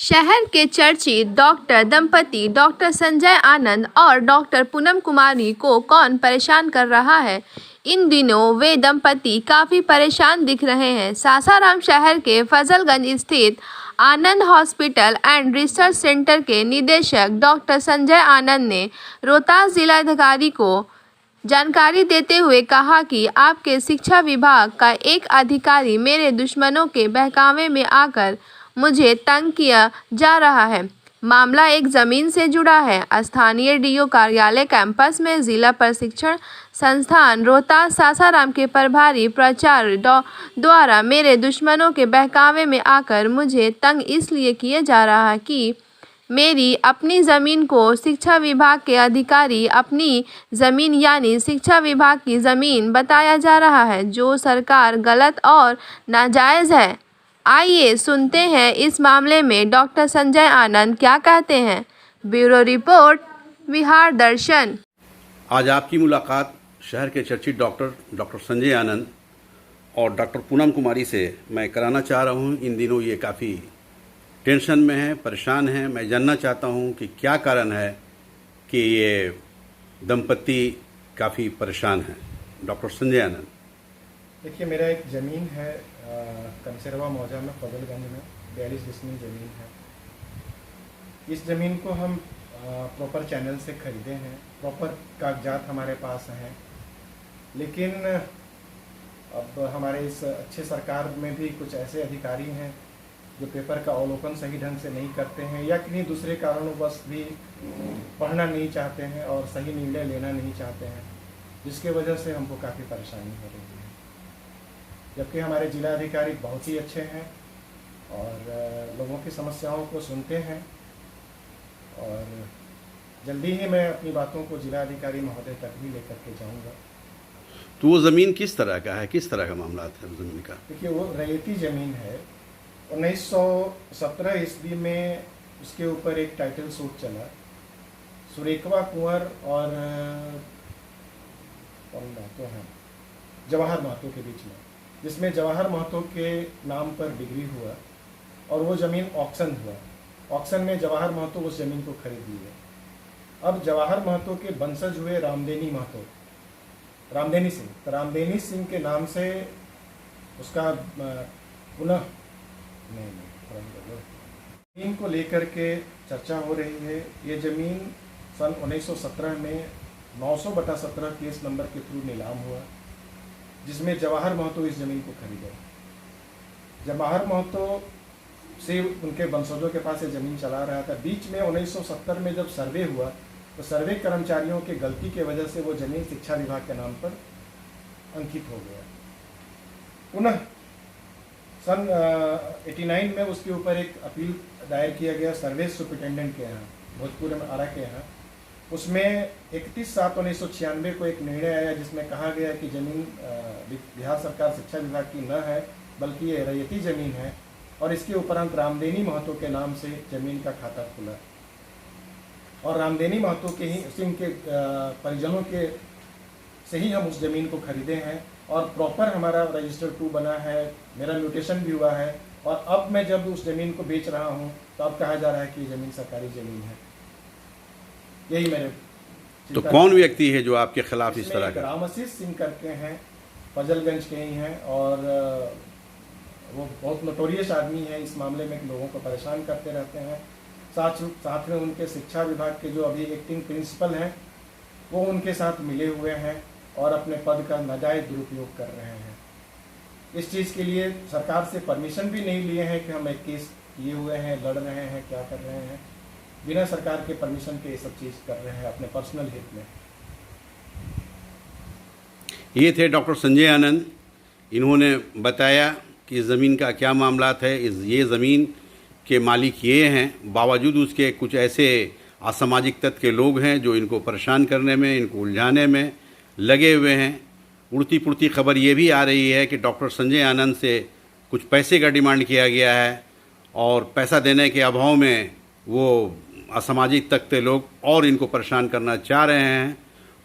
शहर के चर्चित डॉक्टर दंपति डॉक्टर संजय आनंद और डॉक्टर पूनम कुमारी को कौन परेशान कर रहा है? इन दिनों वे दंपति काफ़ी परेशान दिख रहे हैं। सासाराम शहर के फजलगंज स्थित आनंद हॉस्पिटल एंड रिसर्च सेंटर के निदेशक डॉक्टर संजय आनंद ने रोहतास जिलाधिकारी को जानकारी देते हुए कहा कि आपके शिक्षा विभाग का एक अधिकारी मेरे दुश्मनों के बहकावे में आकर मुझे तंग किया जा रहा है। मामला एक ज़मीन से जुड़ा है। स्थानीय डीओ कार्यालय कैंपस में जिला प्रशिक्षण संस्थान रोहतास सासाराम के प्रभारी प्राचार्य द्वारा मेरे दुश्मनों के बहकावे में आकर मुझे तंग इसलिए किया जा रहा है कि मेरी अपनी ज़मीन को शिक्षा विभाग के अधिकारी अपनी ज़मीन यानी शिक्षा विभाग की ज़मीन बताया जा रहा है, जो सरकार गलत और नाजायज़ है। आइए सुनते हैं इस मामले में डॉक्टर संजय आनंद क्या कहते हैं। ब्यूरो रिपोर्ट, बिहार दर्शन। आज आपकी मुलाकात शहर के चर्चित डॉक्टर संजय आनंद और डॉक्टर पूनम कुमारी से मैं कराना चाह रहा हूं। इन दिनों ये काफ़ी टेंशन में है, परेशान हैं। मैं जानना चाहता हूं कि क्या कारण है कि ये दंपति काफ़ी परेशान हैं। डॉक्टर संजय आनंद। देखिए, मेरा एक ज़मीन है कंसेरवा मौजा में, फजलगंज में 42 डिसमिल ज़मीन है। इस ज़मीन को हम प्रॉपर चैनल से ख़रीदे हैं, प्रॉपर कागजात हमारे पास हैं, लेकिन अब हमारे इस अच्छे सरकार में भी कुछ ऐसे अधिकारी हैं जो पेपर का अवलोकन सही ढंग से नहीं करते हैं या किन्हीं दूसरे कारणों भी पढ़ना नहीं चाहते हैं और सही निर्णय लेना नहीं चाहते हैं, जिसके वजह से हमको काफ़ी परेशानी हो रही है। जबकि हमारे जिलाधिकारी बहुत ही अच्छे हैं और लोगों की समस्याओं को सुनते हैं, और जल्दी ही मैं अपनी बातों को जिलाधिकारी महोदय तक भी लेकर के जाऊंगा। तो वो ज़मीन किस तरह का है, किस तरह का मामला है ज़मीन का? देखिए, वो रैयती ज़मीन है। 1917 ईस्वी में उसके ऊपर एक टाइटल सूट चला सुरेखवा कुंवर और कौन महतो हैं, जवाहर महतो के बीच में, जिसमें जवाहर महतो के नाम पर डिग्री हुआ और वो ज़मीन ऑक्शन हुआ। ऑक्शन में जवाहर महतो उस ज़मीन को खरीद लिए। अब जवाहर महतो के वंशज हुए रामदेनी महतो, रामदेनी सिंह। तो रामदेनी सिंह के नाम से उसका पुनः ज़मीन को लेकर के चर्चा हो रही है। ये ज़मीन सन 1917 में 900/17 केस नंबर के थ्रू नीलाम हुआ, जिसमें जवाहर महतो इस ज़मीन को खरीदे। जवाहर महतो से उनके वंशजों के पास ये ज़मीन चला रहा था। बीच में 1970 में जब सर्वे हुआ तो सर्वे कर्मचारियों की गलती की वजह से वो ज़मीन शिक्षा विभाग के नाम पर अंकित हो गया। पुनः सन 89 में उसके ऊपर एक अपील दायर किया गया सर्वे सुपरिटेंडेंट के यहाँ, भोजपुर में आरा के यहाँ। उसमें 31/7/1996 को एक निर्णय आया जिसमें कहा गया कि ज़मीन बिहार सरकार शिक्षा विभाग की न है, बल्कि ये रैयती ज़मीन है, और इसके उपरांत रामदेनी महतो के नाम से ज़मीन का खाता खुला और रामदेनी महतो के ही सिंह के परिजनों के से ही हम उस ज़मीन को खरीदे हैं और प्रॉपर हमारा रजिस्टर 2 बना है, मेरा म्यूटेशन भी हुआ है। और अब मैं जब उस ज़मीन को बेच रहा हूँ तो अब कहा जा रहा है कि ये ज़मीन सरकारी ज़मीन है। यही मेरे तो कौन व्यक्ति है जो आपके खिलाफ इस तरह का? रामाशीष सिंह करके हैं, फजलगंज के ही हैं, और वो बहुत नोटोरियस आदमी है इस मामले में, लोगों को परेशान करते रहते हैं। साथ में उनके शिक्षा विभाग के जो अभी एक्टिंग प्रिंसिपल हैं वो उनके साथ मिले हुए हैं और अपने पद का नाजायज़ दुरुपयोग कर रहे हैं। इस चीज़ के लिए सरकार से परमिशन भी नहीं लिए हैं कि हम एक केस किए हुए हैं, लड़ रहे हैं, क्या कर रहे हैं। बिना सरकार के परमिशन के ये सब चीज़ कर रहे हैं अपने पर्सनल हित में। ये थे डॉक्टर संजय आनंद। इन्होंने बताया कि ज़मीन का क्या मामला है। ये ज़मीन के मालिक ये हैं, बावजूद उसके कुछ ऐसे असामाजिक तत्व के लोग हैं जो इनको परेशान करने में, इनको उलझाने में लगे हुए हैं। उड़ती पुड़ती खबर ये भी आ रही है कि डॉक्टर संजय आनंद से कुछ पैसे का डिमांड किया गया है और पैसा देने के अभाव में वो असामाजिक तत्व के लोग और इनको परेशान करना चाह रहे हैं।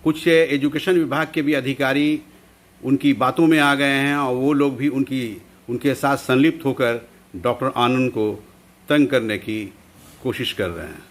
कुछ एजुकेशन विभाग के भी अधिकारी उनकी बातों में आ गए हैं और वो लोग भी उनके साथ संलिप्त होकर डॉक्टर आनंद को तंग करने की कोशिश कर रहे हैं।